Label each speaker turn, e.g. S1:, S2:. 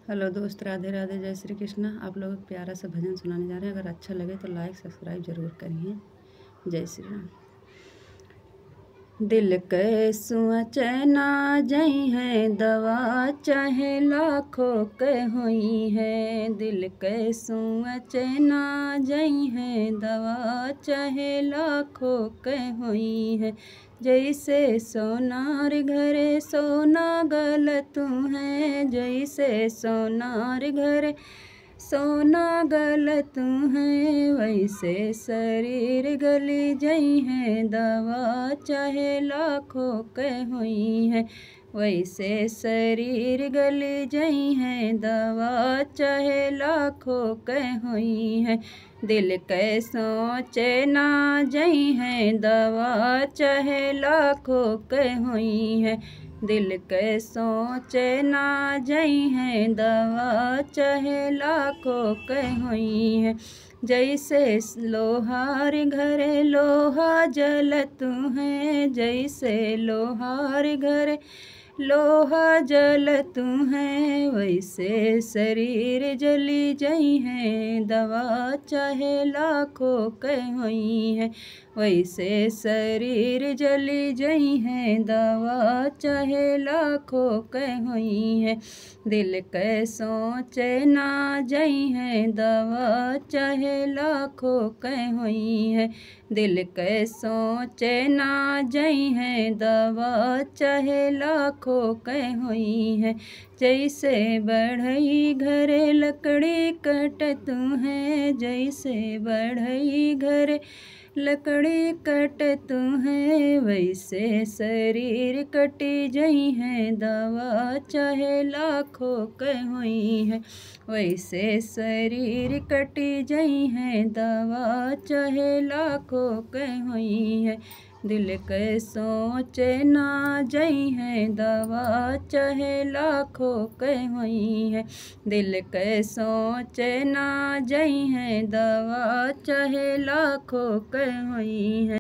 S1: Hello दोस्त, राधे राधे, जय श्री कृष्णा। आप लोग प्यारा सा भजन सुनाने जा रहे हैं। अगर अच्छा लगे तो लाइक सब्सक्राइब जरूर करिए। जय श्री राम। दिल के सुआ चैना जई है दवा चाहे लाखों के हुई है। दिल के सुआ चैना जई है दवा चाहे लाखों के हुई है। जैसे सोनार घरे सोना गलत है, जैसे सोनार घरे सोना गलत है, वैसे शरीर गली जई है दवा चाहे लाखों के हुई है। वैसे शरीर गली जई है दवा चाहे लाखों के हुई है। दिल के सोचे ना जई है दवा चाहे लाखों के हुई है। दिल के सोचे ना जई है दवा चाहे लाखों के हुई है। जैसे लोहार घरे लोहा जलत है, जैसे लोहार घरे लोहा जलत है, वैसे शरीर जली जई है दवा चाहे लाखों के हुई है। वैसे शरीर जली जई है दवा चाहे लाखों के हुई है। दिल के सोचे ना जई है दवा चाहे लाखों के हुई है। दिल के सोचे ना जई है दवा चाहे लाखों के हुई है। जैसे बढ़ई घरे लकड़ी कटत है, जैसे बढ़ई घरे लकड़ी कटत है, वैसे शरीर कटी जई है दवा चाहे लाखों के हुई है। वैसे शरीर कटी जई है दवा चाहे लाखों के हुई है। दिल के सोचे ना जई है दवा चाहे लाखों के हुई है। दिल के सोचे ना जई है दवा चाहे लाखों के हुई है।